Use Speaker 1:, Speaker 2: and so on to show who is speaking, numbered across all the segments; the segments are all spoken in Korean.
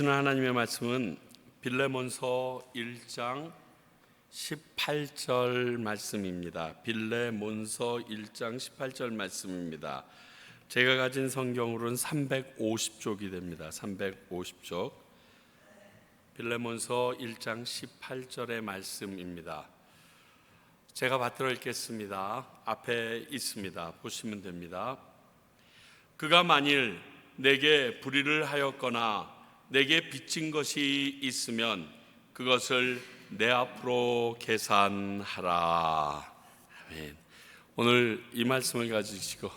Speaker 1: 오늘 하나님의 말씀은 빌레몬서 1장 18절 말씀입니다. 빌레몬서 1장 18절 말씀입니다. 제가 가진 성경으로는 350쪽이 됩니다. 350쪽. 빌레몬서 1장 18절의 말씀입니다. 제가 받들어 읽겠습니다. 앞에 있습니다. 보시면 됩니다. 그가 만일 내게 불의를 하였거나 내게 빚진 것이 있으면 그것을 내 앞으로 계산하라. 아멘. 오늘 이 말씀을 가지시고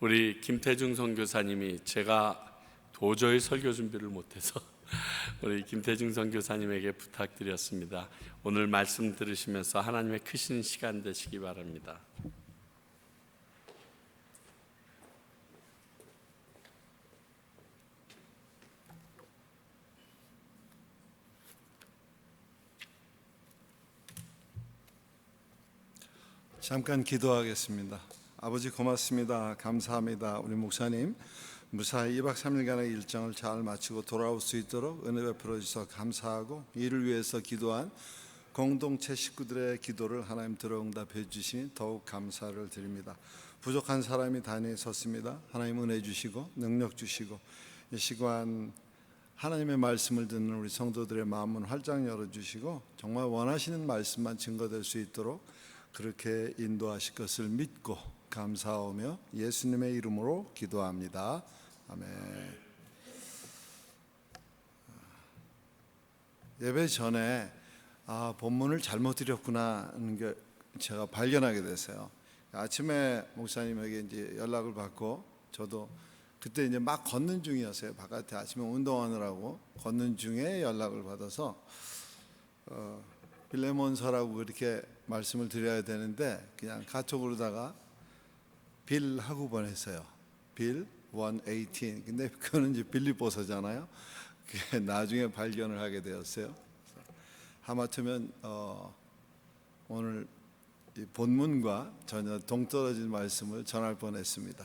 Speaker 1: 우리 김태중 선교사님이, 제가 도저히 설교 준비를 못해서 우리 김태중 선교사님에게 부탁드렸습니다. 오늘 말씀 들으시면서 하나님의 크신 시간 되시기 바랍니다.
Speaker 2: 잠깐 기도하겠습니다. 아버지 고맙습니다. 감사합니다. 우리 목사님 무사히 2박 3일간의 일정을 잘 마치고 돌아올 수 있도록 은혜 베풀어 주셔서 감사하고, 이를 위해서 기도한 공동체 식구들의 기도를 하나님 들어 응답해 주시니 더욱 감사를 드립니다. 부족한 사람이 단위에 섰습니다. 하나님 은혜 주시고 능력 주시고, 이 시간 하나님의 말씀을 듣는 우리 성도들의 마음은 활짝 열어주시고 정말 원하시는 말씀만 증거될 수 있도록 그렇게 인도하실 것을 믿고 감사하며 예수님의 이름으로 기도합니다. 아멘. 예배 전에 본문을 잘못 드렸구나 하는 게 제가 발견하게 됐어요. 아침에 목사님에게 이제 연락을 받고, 저도 그때 이제 막 걷는 중이었어요. 바깥에 아침에 운동하느라고 걷는 중에 연락을 받아서 빌레몬서라고 그렇게 말씀을 드려야 되는데 그냥 카톡으로다가 빌 하고 보냈어요. 빌 118. 근데 그거는 이제 빌립보서잖아요. 그게 나중에 발견을 하게 되었어요. 하마터면 오늘 이 본문과 전혀 동떨어진 말씀을 전할 뻔했습니다.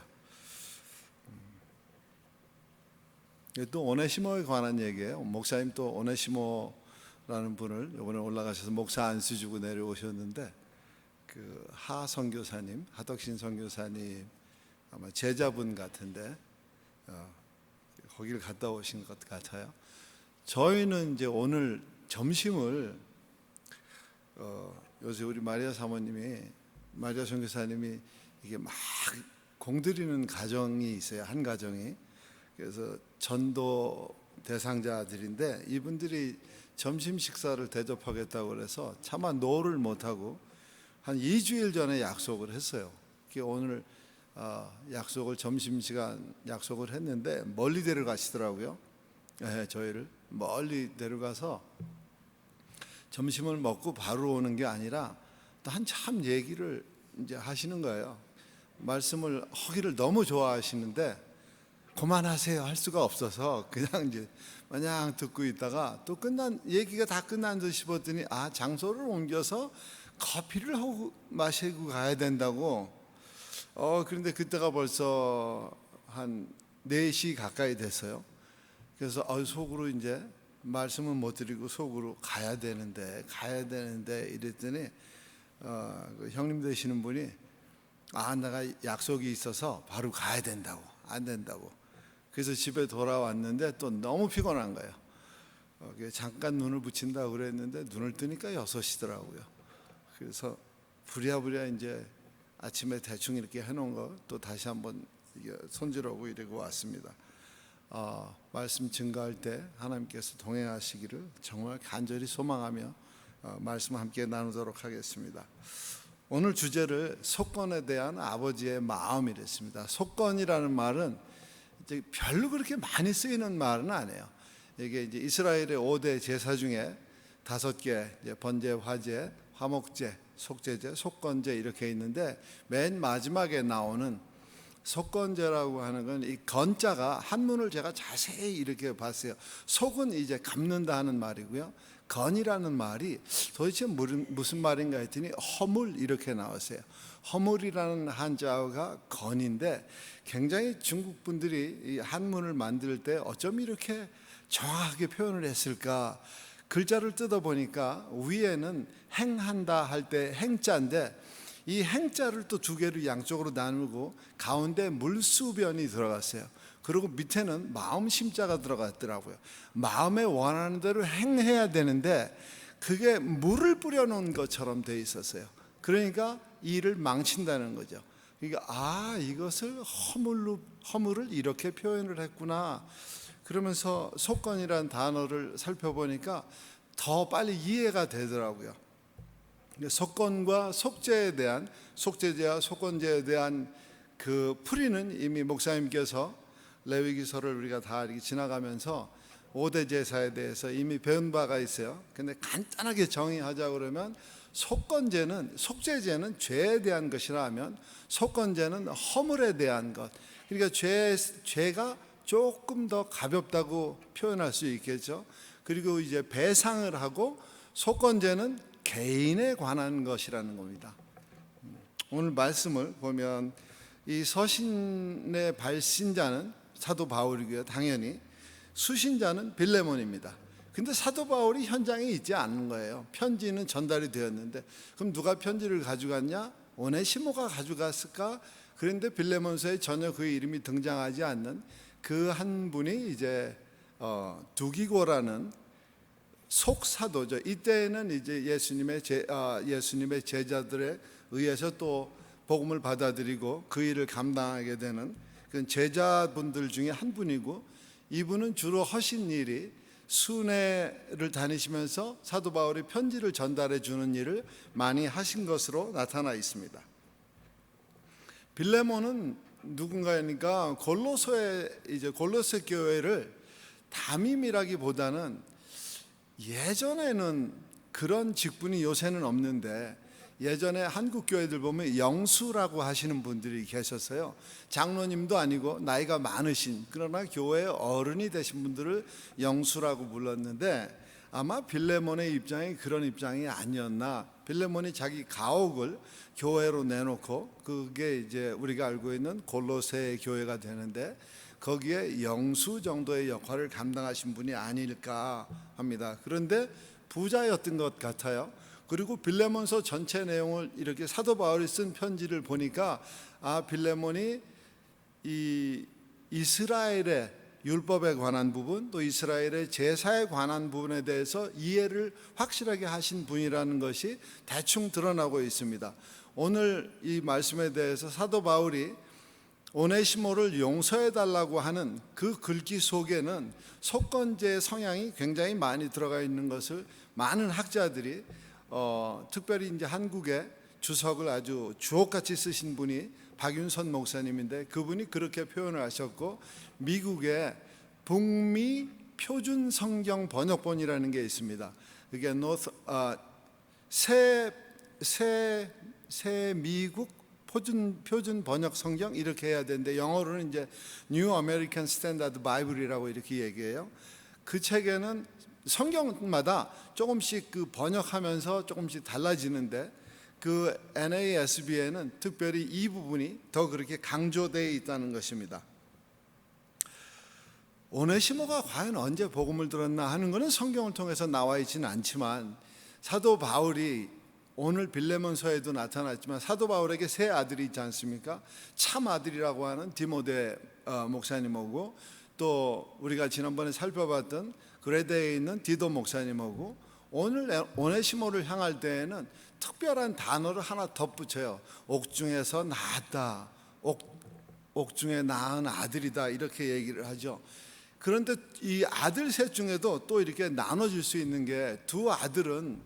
Speaker 2: 또 오네시모에 관한 얘기예요. 목사님 또 오네시모라는 분을 이번에 올라가셔서 목사 안수 주고 내려오셨는데, 그 하 선교사님, 하덕신 선교사님 아마 제자분 같은데 거기를 갔다 오신 것 같아요. 저희는 이제 오늘 점심을 요새 우리 마리아 사모님이, 마리아 선교사님이 이게 막 공들이는 가정이 있어요. 한 가정이. 그래서 전도 대상자들인데 이분들이 점심 식사를 대접하겠다고 그래서 차마 노를 못하고 한 2주일 전에 약속을 했어요. 오늘 약속을, 점심시간 약속을 했는데 멀리 데려가시더라고요. 저희를 멀리 데려가서 점심을 먹고 바로 오는 게 아니라 또 한참 얘기를 이제 하시는 거예요. 말씀을 하기를 너무 좋아하시는데 그만하세요 할 수가 없어서 그냥 이제 마냥 듣고 있다가, 또 얘기가 다 끝난 듯 싶었더니 장소를 옮겨서 커피를 하고 마시고 가야 된다고. 그런데 그때가 벌써 한 4시 가까이 됐어요. 그래서 속으로 이제 말씀은 못 드리고 속으로 가야 되는데 이랬더니 그 형님 되시는 분이 내가 약속이 있어서 바로 가야 된다고, 안 된다고. 그래서 집에 돌아왔는데 또 너무 피곤한 거예요. 잠깐 눈을 붙인다고 그랬는데 눈을 뜨니까 6시더라고요. 그래서 부랴부랴 이제 아침에 대충 이렇게 해놓은 거 또 다시 한번 손질하고 이러고 왔습니다. 말씀 증거할 때 하나님께서 동행하시기를 정말 간절히 소망하며 말씀 함께 나누도록 하겠습니다. 오늘 주제를 속건에 대한 아버지의 마음이랬습니다. 속건이라는 말은 이제 별로 그렇게 많이 쓰이는 말은 아니에요. 이게 이제 이스라엘의 5대 제사 중에 5개, 번제, 화제, 화목제, 속제제, 속건제 이렇게 있는데, 맨 마지막에 나오는 속건제라고 하는 건 이 건자가 한문을 제가 자세히 이렇게 봤어요. 속은 이제 갚는다 하는 말이고요. 건이라는 말이 도대체 무슨 말인가 했더니 허물 이렇게 나왔어요. 허물이라는 한자어가 건인데, 굉장히 중국 분들이 이 한문을 만들 때 어쩜 이렇게 정확하게 표현을 했을까? 글자를 뜯어보니까 위에는 행한다 할 때 행자인데 이 행자를 또 두 개로 양쪽으로 나누고 가운데 물수변이 들어갔어요. 그리고 밑에는 마음 심자가 들어갔더라고요. 마음에 원하는 대로 행해야 되는데 그게 물을 뿌려놓은 것처럼 돼 있었어요. 그러니까 일을 망친다는 거죠. 그러니까 이것을 허물을 이렇게 표현을 했구나. 그러면서 속건이라는 단어를 살펴보니까 더 빨리 이해가 되더라고요. 속건과 속죄에 대한, 속죄제와 속건제에 대한 그 풀이는 이미 목사님께서 레위기서를 우리가 다 이렇게 지나가면서 5대 제사에 대해서 이미 배운 바가 있어요. 근데 간단하게 정의하자 그러면 속죄제는 죄에 대한 것이라면 속건제는 허물에 대한 것. 그러니까 죄가 조금 더 가볍다고 표현할 수 있겠죠. 그리고 이제 배상을 하고 속건제는 개인에 관한 것이라는 겁니다. 오늘 말씀을 보면 이 서신의 발신자는 사도 바울이고요. 당연히 수신자는 빌레몬입니다. 근데 사도 바울이 현장에 있지 않은 거예요. 편지는 전달이 되었는데 그럼 누가 편지를 가져갔냐? 오네시모가 가져갔을까? 그런데 빌레몬서에 전혀 그 이름이 등장하지 않는 그 한 분이 이제 두기고라는 속사도죠. 이때는 이제 예수님의 제자들에 의해서 또 복음을 받아들이고 그 일을 감당하게 되는 그 제자분들 중에 한 분이고, 이분은 주로 하신 일이 순회를 다니시면서 사도 바울이 편지를 전달해 주는 일을 많이 하신 것으로 나타나 있습니다. 빌레몬은 누군가니까 골로새 교회를 담임이라기보다는 예전에는 그런 직분이 요새는 없는데 예전에 한국 교회들 보면 영수라고 하시는 분들이 계셨어요. 장로님도 아니고 나이가 많으신, 그러나 교회의 어른이 되신 분들을 영수라고 불렀는데 아마 빌레몬의 입장이 그런 입장이 아니었나. 빌레몬이 자기 가옥을 교회로 내놓고 그게 이제 우리가 알고 있는 골로새 교회가 되는데 거기에 영수 정도의 역할을 감당하신 분이 아닐까 합니다. 그런데 부자였던 것 같아요. 그리고 빌레몬서 전체 내용을 이렇게 사도 바울이 쓴 편지를 보니까 빌레몬이 이 이스라엘의 율법에 관한 부분, 또 이스라엘의 제사에 관한 부분에 대해서 이해를 확실하게 하신 분이라는 것이 대충 드러나고 있습니다. 오늘 이 말씀에 대해서 사도 바울이 오네시모를 용서해 달라고 하는 그 글귀 속에는 속건제의 성향이 굉장히 많이 들어가 있는 것을 많은 학자들이 특별히 이제 한국의 주석을 아주 주옥같이 쓰신 분이 박윤선 목사님인데 그분이 그렇게 표현을 하셨고, 미국의 북미 표준 성경 번역본이라는 게 있습니다. 그게 새 미국 표준 번역 성경 이렇게 해야 되는데 영어로는 이제 New American Standard Bible이라고 이렇게 얘기해요. 그 책에는 성경마다 조금씩 그 번역하면서 조금씩 달라지는데 그 NASB에는 특별히 이 부분이 더 그렇게 강조되어 있다는 것입니다. 오네시모가 과연 언제 복음을 들었나 하는 것은 성경을 통해서 나와 있지는 않지만 사도 바울이 오늘 빌레몬서에도 나타났지만 사도 바울에게 세 아들이 있지 않습니까? 참 아들이라고 하는 디모데 목사님하고 또 우리가 지난번에 살펴봤던 그레데에 있는 디도 목사님하고 오늘 오네시모를 향할 때에는 특별한 단어를 하나 덧붙여요. 옥중에서 낳았다, 옥중에 낳은 아들이다, 이렇게 얘기를 하죠. 그런데 이 아들 셋 중에도 또 이렇게 나눠질 수 있는 게 두 아들은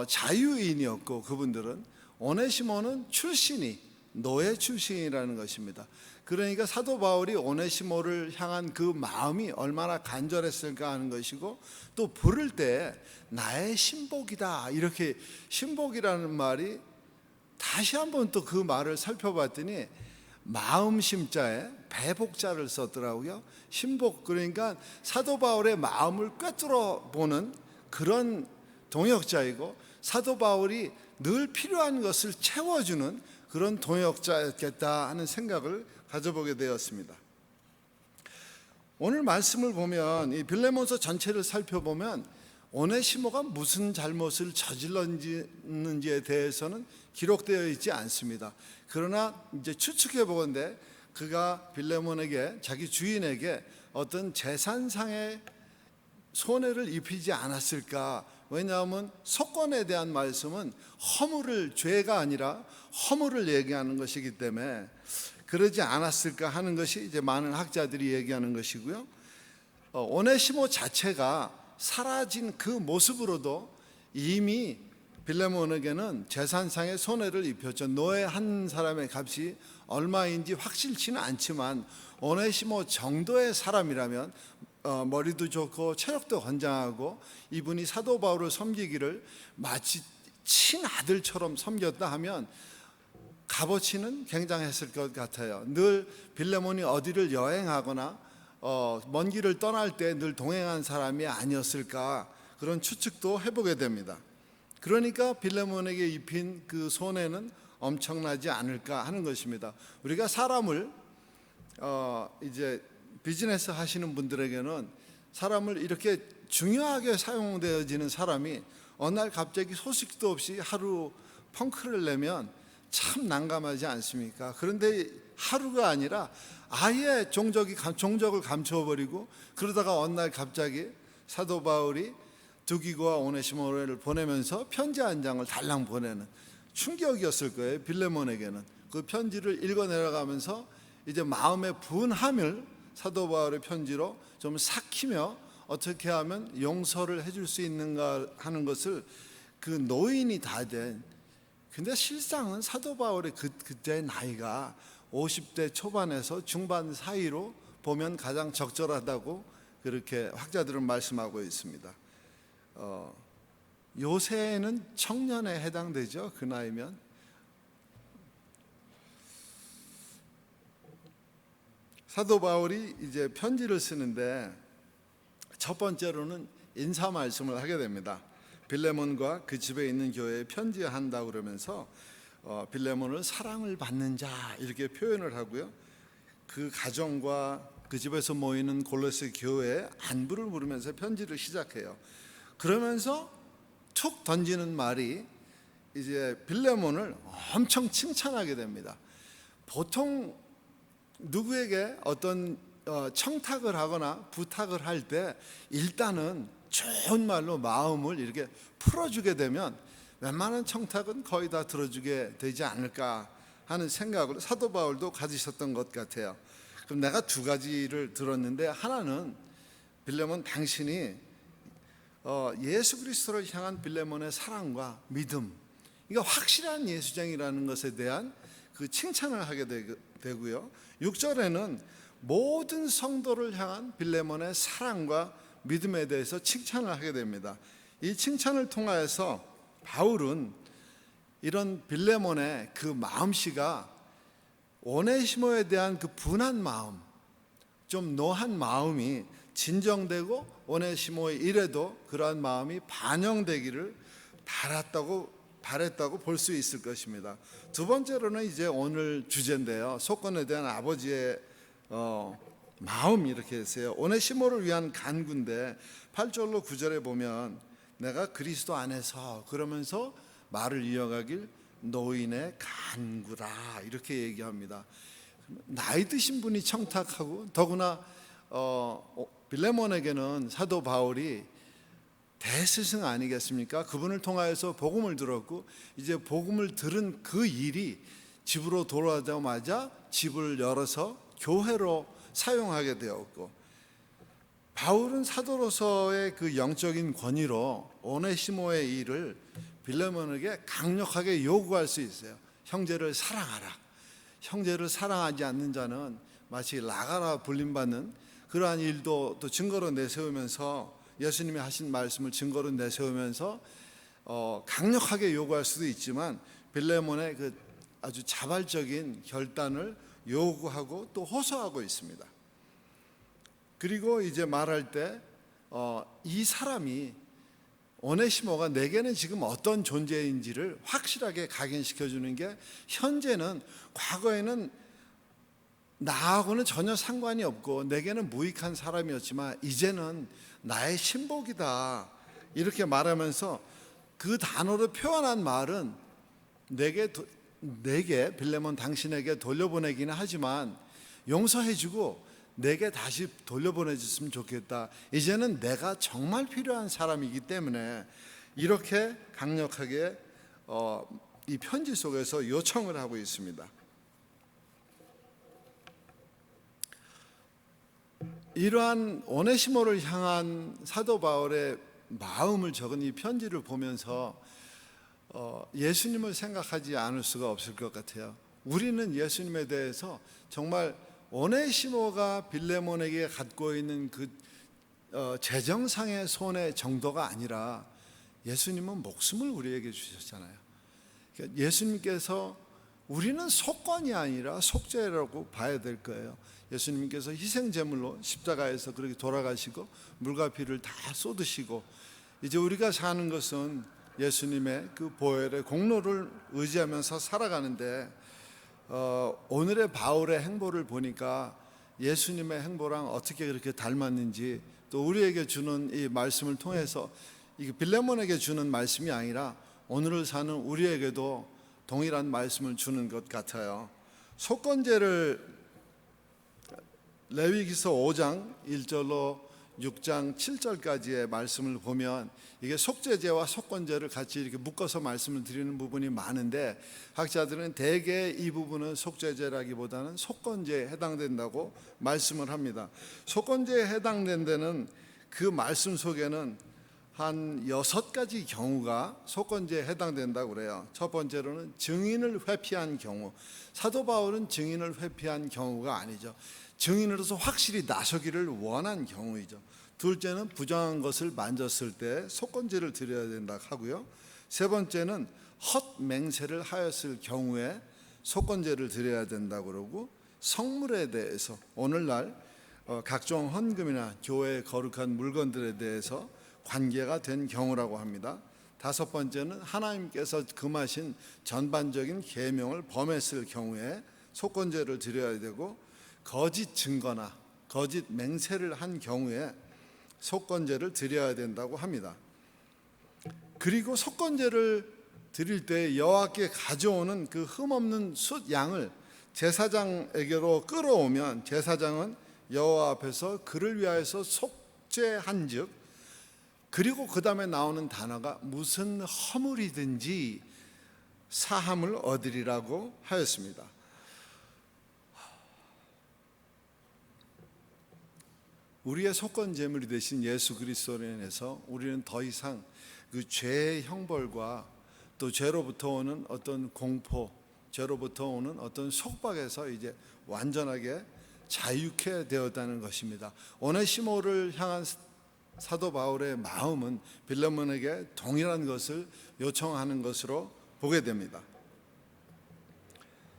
Speaker 2: 자유인이었고 그분들은 오네시모는 출신이 노예 출신이라는 것입니다. 그러니까 사도 바울이 오네시모를 향한 그 마음이 얼마나 간절했을까 하는 것이고, 또 부를 때 나의 신복이다, 이렇게 신복이라는 말이 다시 한번 또 그 말을 살펴봤더니 마음 심자에 배복자를 썼더라고요. 신복, 그러니까 사도 바울의 마음을 꿰뚫어 보는 그런 동역자이고 사도 바울이 늘 필요한 것을 채워주는 그런 동역자였겠다 하는 생각을 가져보게 되었습니다. 오늘 말씀을 보면 이 빌레몬서 전체를 살펴보면 오네시모가 무슨 잘못을 저질렀는지에 대해서는 기록되어 있지 않습니다. 그러나 이제 추측해 보건대 그가 빌레몬에게, 자기 주인에게 어떤 재산상의 손해를 입히지 않았을까? 왜냐하면 속건에 대한 말씀은 허물을, 죄가 아니라 허물을 얘기하는 것이기 때문에 그러지 않았을까 하는 것이 이제 많은 학자들이 얘기하는 것이고요. 오네시모 자체가 사라진 그 모습으로도 이미 빌레몬에게는 재산상의 손해를 입혔죠. 노예 한 사람의 값이 얼마인지 확실치는 않지만 오네시모 정도의 사람이라면 머리도 좋고 체력도 건장하고 이분이 사도 바울을 섬기기를 마치 친아들처럼 섬겼다 하면 값어치는 굉장했을 것 같아요. 늘 빌레몬이 어디를 여행하거나 먼 길을 떠날 때 늘 동행한 사람이 아니었을까, 그런 추측도 해보게 됩니다. 그러니까 빌레몬에게 입힌 그 손해는 엄청나지 않을까 하는 것입니다. 우리가 사람을 이제 비즈니스 하시는 분들에게는 사람을 이렇게 중요하게 사용되어지는 사람이 어느 날 갑자기 소식도 없이 하루 펑크를 내면 참 난감하지 않습니까? 그런데 하루가 아니라 아예 종적을 감춰버리고 그러다가 어느 날 갑자기 사도 바울이 두기고와 오네시모를 보내면서 편지 한 장을 달랑 보내는, 충격이었을 거예요. 빌레몬에게는 그 편지를 읽어 내려가면서 이제 마음의 분함을 사도 바울의 편지로 좀 삭히며 어떻게 하면 용서를 해줄 수 있는가 하는 것을 그 노인이 다 된, 근데 실상은 사도 바울의 그때의 나이가 50대 초반에서 중반 사이로 보면 가장 적절하다고 그렇게 학자들은 말씀하고 있습니다. 요새는 청년에 해당되죠. 그 나이면. 사도 바울이 이제 편지를 쓰는데 첫 번째로는 인사 말씀을 하게 됩니다. 빌레몬과 그 집에 있는 교회에 편지한다고 그러면서 빌레몬을 사랑을 받는 자 이렇게 표현을 하고요. 그 가정과 그 집에서 모이는 골로새 교회에 안부를 물으면서 편지를 시작해요. 그러면서 툭 던지는 말이 이제 빌레몬을 엄청 칭찬하게 됩니다. 보통 누구에게 어떤 청탁을 하거나 부탁을 할 때 일단은 좋은 말로 마음을 이렇게 풀어주게 되면 웬만한 청탁은 거의 다 들어주게 되지 않을까 하는 생각을 사도 바울도 가지셨던 것 같아요. 그럼 내가 두 가지를 들었는데, 하나는 빌레몬 당신이 예수 그리스도를 향한 빌레몬의 사랑과 믿음, 이거 확실한 예수쟁이라는 것에 대한 그 칭찬을 하게 되고요. 6절에는 모든 성도를 향한 빌레몬의 사랑과 믿음에 대해서 칭찬을 하게 됩니다. 이 칭찬을 통하여서 바울은 이런 빌레몬의 그 마음씨가 오네시모에 대한 그 분한 마음, 좀 노한 마음이 진정되고 오네시모의 일에도 그러한 마음이 반영되기를 바랬다고 볼 수 있을 것입니다. 두 번째로는 이제 오늘 주제인데요. 속건에 대한 아버지의 마음, 이렇게 했어요. 오네시모를 위한 간구인데 8절로 9절에 보면 내가 그리스도 안에서, 그러면서 말을 이어가길 노인의 간구라 이렇게 얘기합니다. 나이 드신 분이 청탁하고, 더구나 빌레몬에게는 사도 바울이 대스승 아니겠습니까? 그분을 통하여서 복음을 들었고 이제 복음을 들은 그 일이 집으로 돌아오자마자 집을 열어서 교회로 사용하게 되었고, 바울은 사도로서의 그 영적인 권위로 오네시모의 일을 빌레몬에게 강력하게 요구할 수 있어요. 형제를 사랑하라. 형제를 사랑하지 않는 자는 마치 나가라 불림받는 그러한 일도 또 증거로 내세우면서, 예수님이 하신 말씀을 증거로 내세우면서 강력하게 요구할 수도 있지만 빌레몬의 그 아주 자발적인 결단을 요구하고 또 호소하고 있습니다. 그리고 이제 말할 때 이 사람이, 오네시모가 내게는 지금 어떤 존재인지를 확실하게 각인시켜 주는 게, 현재는, 과거에는 나하고는 전혀 상관이 없고 내게는 무익한 사람이었지만 이제는 나의 신복이다, 이렇게 말하면서 그 단어로 표현한 말은 내게 빌레몬 당신에게 돌려보내기는 하지만 용서해주고 내게 다시 돌려보내줬으면 좋겠다, 이제는 내가 정말 필요한 사람이기 때문에, 이렇게 강력하게 이 편지 속에서 요청을 하고 있습니다. 이러한 오네시모를 향한 사도 바울의 마음을 적은 이 편지를 보면서 예수님을 생각하지 않을 수가 없을 것 같아요. 우리는 예수님에 대해서 정말 오네시모가 빌레몬에게 갖고 있는 그 재정상의 손의 정도가 아니라 예수님은 목숨을 우리에게 주셨잖아요. 그러니까 예수님께서 우리는 속건이 아니라 속죄라고 봐야 될 거예요. 예수님께서 희생제물로 십자가에서 그렇게 돌아가시고 물과 피를 다 쏟으시고, 이제 우리가 사는 것은 예수님의 그 보혈의 공로를 의지하면서 살아가는데, 오늘의 바울의 행보를 보니까 예수님의 행보랑 어떻게 그렇게 닮았는지, 또 우리에게 주는 이 말씀을 통해서 이게 빌레몬에게 주는 말씀이 아니라 오늘을 사는 우리에게도 동일한 말씀을 주는 것 같아요. 속건제를 레위기서 5장 1절로 6장 7절까지의 말씀을 보면 이게 속죄제와 속건제를 같이 이렇게 묶어서 말씀을 드리는 부분이 많은데, 학자들은 대개 이 부분은 속죄제라기보다는 속건제에 해당된다고 말씀을 합니다. 속건제에 해당된 데는 그 말씀 속에는 한 6가지 경우가 속건제에 해당된다고 그래요. 첫 번째로는 증인을 회피한 경우. 사도 바울은 증인을 회피한 경우가 아니죠. 증인으로서 확실히 나서기를 원한 경우이죠. 둘째는 부정한 것을 만졌을 때 속건제를 드려야 된다 하고요. 세 번째는 헛맹세를 하였을 경우에 속건제를 드려야 된다고 그러고, 성물에 대해서 오늘날 각종 헌금이나 교회의 거룩한 물건들에 대해서 관계가 된 경우라고 합니다. 다섯 번째는 하나님께서 금하신 전반적인 계명을 범했을 경우에 속건제를 드려야 되고, 거짓 증거나 거짓 맹세를 한 경우에 속건제를 드려야 된다고 합니다. 그리고 속건제를 드릴 때 여호와께 가져오는 그 흠없는 숫 양을 제사장에게로 끌어오면 제사장은 여호와 앞에서 그를 위하여서 속죄한즉, 그리고 그 다음에 나오는 단어가 무슨 허물이든지 사함을 얻으리라고 하였습니다. 우리의 속건 제물이 되신 예수 그리스도로 인해서 우리는 더 이상 그 죄의 형벌과 또 죄로부터 오는 어떤 공포, 죄로부터 오는 어떤 속박에서 이제 완전하게 자유케 되었다는 것입니다. 오네시모를 향한 사도 바울의 마음은 빌레몬에게 동일한 것을 요청하는 것으로 보게 됩니다.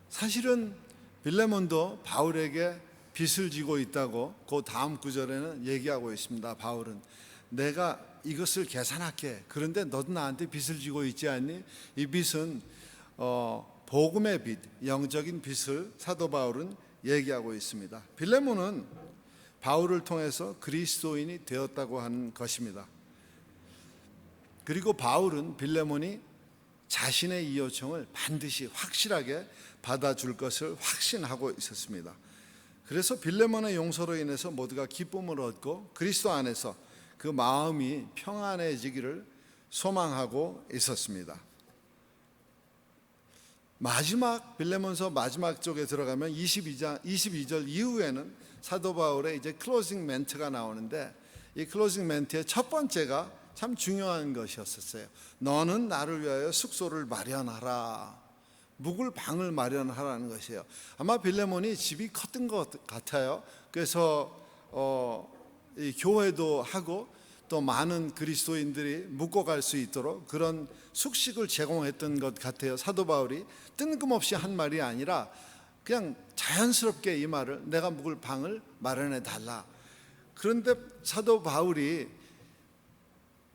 Speaker 2: 사실은 빌레몬도 바울에게 빚을 지고 있다고 그 다음 구절에는 얘기하고 있습니다. 바울은 내가 이것을 계산할게. 그런데 너도 나한테 빚을 지고 있지 않니? 이 빚은 복음의 빚, 영적인 빚을 사도 바울은 얘기하고 있습니다. 빌레몬은 바울을 통해서 그리스도인이 되었다고 하는 것입니다. 그리고 바울은 빌레몬이 자신의 이 요청을 반드시 확실하게 받아줄 것을 확신하고 있었습니다. 그래서 빌레몬의 용서로 인해서 모두가 기쁨을 얻고 그리스도 안에서 그 마음이 평안해지기를 소망하고 있었습니다. 마지막 빌레몬서 마지막 쪽에 들어가면 22절 이후에는 사도 바울의 이제 클로징 멘트가 나오는데, 이 클로징 멘트의 첫 번째가 참 중요한 것이었어요. 너는 나를 위하여 숙소를 마련하라. 묵을 방을 마련하라는 것이에요. 아마 빌레몬이 집이 컸던 것 같아요. 그래서 이 교회도 하고 또 많은 그리스도인들이 묵고 갈 수 있도록 그런 숙식을 제공했던 것 같아요. 사도 바울이 뜬금없이 한 말이 아니라 그냥 자연스럽게 이 말을, 내가 묵을 방을 마련해 달라. 그런데 사도 바울이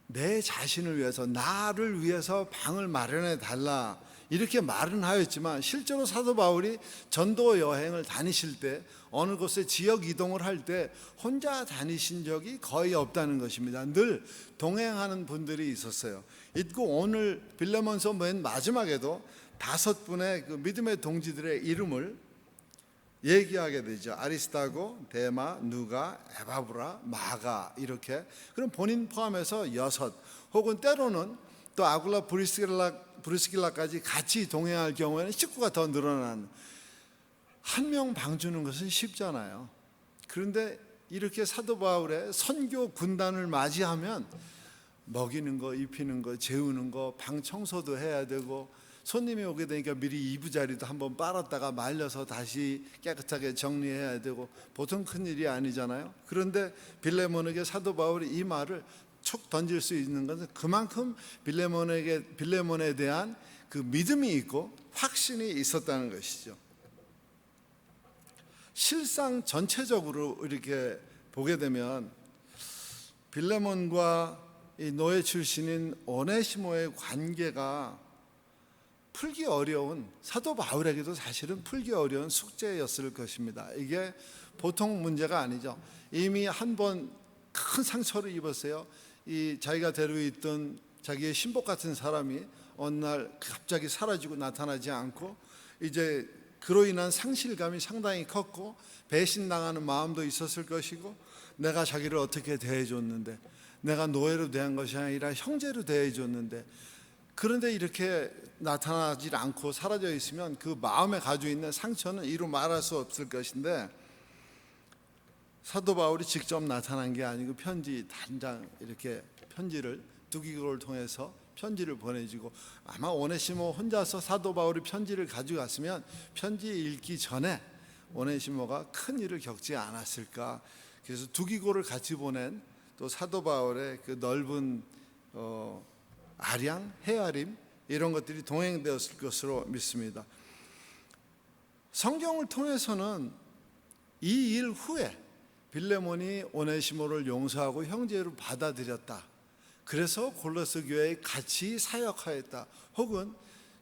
Speaker 2: 내 자신을 위해서, 나를 위해서 방을 마련해 달라, 이렇게 말은 하였지만 실제로 사도 바울이 전도 여행을 다니실 때 어느 곳에 지역 이동을 할 때 혼자 다니신 적이 거의 없다는 것입니다. 늘 동행하는 분들이 있었어요. 있고 오늘 빌레몬서 맨 마지막에도 5분의 그 믿음의 동지들의 이름을 얘기하게 되죠. 아리스타고, 데마, 누가, 에바브라, 마가 이렇게. 그럼 본인 포함해서 6 혹은 때로는 또 아굴라 브리스길라까지 같이 동행할 경우에는 식구가 더 늘어나는, 한 명 방 주는 것은 쉽잖아요. 그런데 이렇게 사도 바울의 선교 군단을 맞이하면 먹이는 거, 입히는 거, 재우는 거, 방 청소도 해야 되고, 손님이 오게 되니까 미리 이부자리도 한번 빨았다가 말려서 다시 깨끗하게 정리해야 되고, 보통 큰일이 아니잖아요. 그런데 빌레몬에게 사도 바울이 이 말을 촉 던질 수 있는 것은 그만큼 빌레몬에 대한 그 믿음이 있고 확신이 있었다는 것이죠. 실상 전체적으로 이렇게 보게 되면 빌레몬과 이 노예 출신인 오네시모의 관계가 풀기 어려운, 사도 바울에게도 사실은 풀기 어려운 숙제였을 것입니다. 이게 보통 문제가 아니죠. 이미 한 번 큰 상처를 입었어요. 이 자기가 데리고 있던 자기의 신복 같은 사람이 어느 날 갑자기 사라지고 나타나지 않고, 이제 그로 인한 상실감이 상당히 컸고 배신당하는 마음도 있었을 것이고, 내가 자기를 어떻게 대해줬는데, 내가 노예로 대한 것이 아니라 형제로 대해줬는데, 그런데 이렇게 나타나지 않고 사라져 있으면 그 마음에 가지고 있는 상처는 이루 말할 수 없을 것인데, 사도 바울이 직접 나타난 게 아니고 편지 단장, 이렇게 편지를 두기고를 통해서 편지를 보내주고, 아마 오네시모 혼자서 사도 바울이 편지를 가지고 갔으면 편지 읽기 전에 오네시모가 큰 일을 겪지 않았을까. 그래서 두기고를 같이 보낸 또 사도 바울의 그 넓은 아량, 헤아림, 이런 것들이 동행되었을 것으로 믿습니다. 성경을 통해서는 이 일 후에 빌레몬이 오네시모를 용서하고 형제로 받아들였다, 그래서 골로새 교회에 같이 사역하였다, 혹은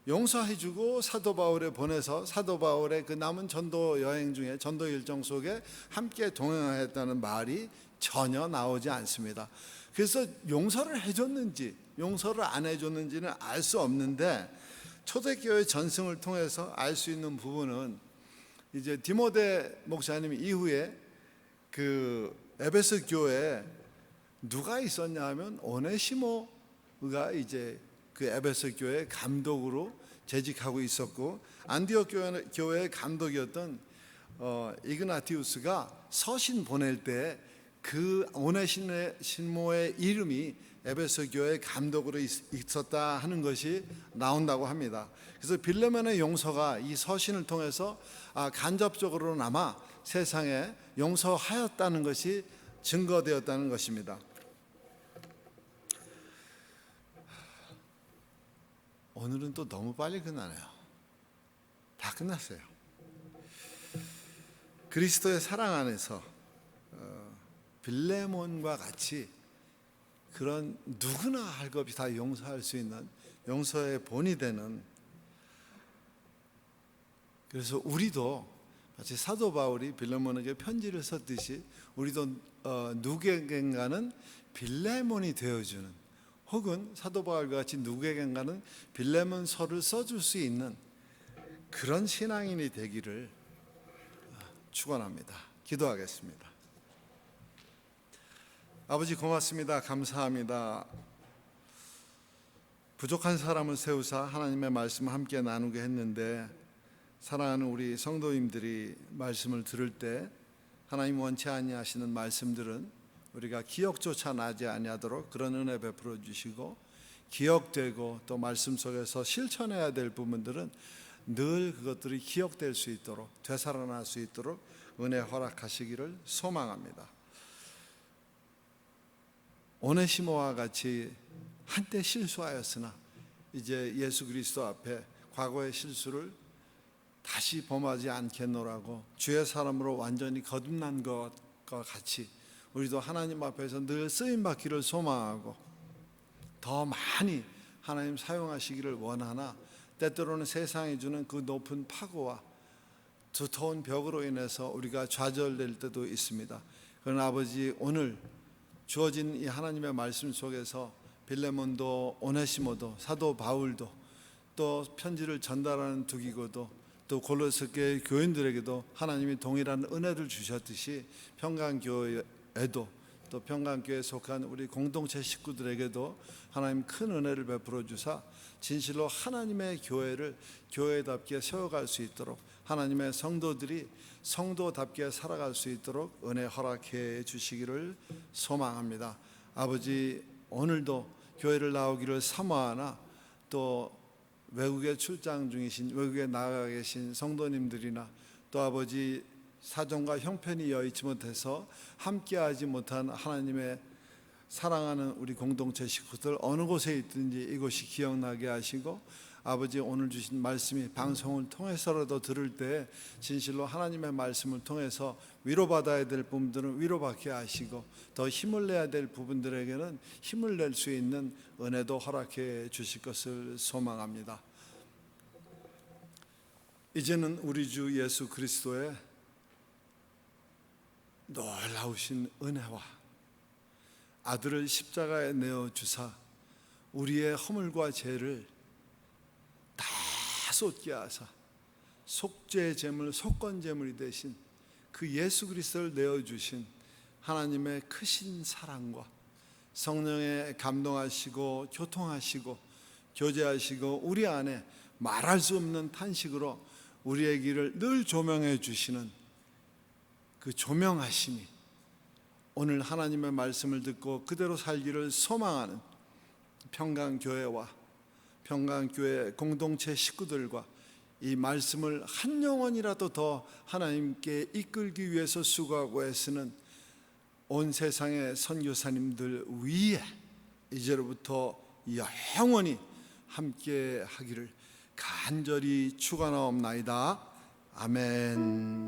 Speaker 2: 용서해주고 사도 바울에 보내서 사도 바울의 그 남은 전도 여행 중에, 전도 일정 속에 함께 동행하였다는 말이 전혀 나오지 않습니다. 그래서 용서를 해줬는지 용서를 안 해줬는지는 알 수 없는데, 초대교회 전승을 통해서 알 수 있는 부분은 이제 디모데 목사님 이후에 그 에베소 교회에 누가 있었냐 하면 오네시모가 이제 그 에베소 교회 감독으로 재직하고 있었고, 안디옥 교회의 감독이었던 이그나티우스가 서신 보낼 때 그 오네시모의 이름이 에베소 교회 감독으로 있었다 하는 것이 나온다고 합니다. 그래서 빌레몬의 용서가 이 서신을 통해서 간접적으로나마 세상에 용서하였다는 것이 증거되었다는 것입니다. 오늘은 또 너무 빨리 끝나네요. 다 끝났어요. 그리스도의 사랑 안에서 빌레몬과 같이 그런 누구나 할 것 없이 다 용서할 수 있는 용서의 본이 되는, 그래서 우리도 마치 사도 바울이 빌레몬에게 편지를 썼듯이 우리도 누구에겐가는 빌레몬이 되어주는, 혹은 사도 바울과 같이 누구에겐가는 빌레몬서를 써줄 수 있는 그런 신앙인이 되기를 축원합니다. 기도하겠습니다. 아버지 고맙습니다. 감사합니다. 부족한 사람을 세우사 하나님의 말씀을 함께 나누게 했는데, 사랑하는 우리 성도님들이 말씀을 들을 때 하나님 원치 아니하시는 말씀들은 우리가 기억조차 나지 아니하도록 그런 은혜 베풀어 주시고, 기억되고 또 말씀 속에서 실천해야 될 부분들은 늘 그것들이 기억될 수 있도록, 되살아날 수 있도록 은혜 허락하시기를 소망합니다. 오네시모와 같이 한때 실수하였으나 이제 예수 그리스도 앞에 과거의 실수를 다시 범하지 않겠노라고 주의 사람으로 완전히 거듭난 것과 같이 우리도 하나님 앞에서 늘 쓰임받기를 소망하고 더 많이 하나님 사용하시기를 원하나, 때때로는 세상이 주는 그 높은 파고와 두터운 벽으로 인해서 우리가 좌절될 때도 있습니다. 그러나 아버지, 오늘 주어진 이 하나님의 말씀 속에서 빌레몬도 오네시모도 사도 바울도 또 편지를 전달하는 두기고도 또 골로새 교인들에게도 하나님이 동일한 은혜를 주셨듯이 평강교회에도 또 평강교회에 속한 우리 공동체 식구들에게도 하나님 큰 은혜를 베풀어 주사 진실로 하나님의 교회를 교회답게 세워갈 수 있도록, 하나님의 성도들이 성도답게 살아갈 수 있도록 은혜 허락해 주시기를 소망합니다. 아버지, 오늘도 교회를 나오기를 사모하나 또 외국에 출장 중이신, 외국에 나가 계신 성도님들이나 또 아버지 사정과 형편이 여의치 못해서 함께하지 못한 하나님의 사랑하는 우리 공동체 식구들 어느 곳에 있든지 이곳이 기억나게 하시고, 아버지 오늘 주신 말씀이 방송을 통해서라도 들을 때 진실로 하나님의 말씀을 통해서 위로받아야 될 부분들은 위로받게 하시고, 더 힘을 내야 될 부분들에게는 힘을 낼 수 있는 은혜도 허락해 주실 것을 소망합니다. 이제는 우리 주 예수 그리스도의 놀라우신 은혜와 아들을 십자가에 내어 주사 우리의 허물과 죄를 다 쏟게 하사 속죄 제물, 속건 제물이 되신 그 예수 그리스도를 내어 주신 하나님의 크신 사랑과 성령의 감동하시고 교통하시고 교제하시고 우리 안에 말할 수 없는 탄식으로 우리의 길을 늘 조명해 주시는 그 조명하심이 오늘 하나님의 말씀을 듣고 그대로 살기를 소망하는 평강교회와 평강교회 공동체 식구들과 이 말씀을 한 영혼이라도 더 하나님께 이끌기 위해서 수고하고 애쓰는 온 세상의 선교사님들 위에 이제로부터 영원히 함께 하기를 간절히 축원하옵나이다. 아멘.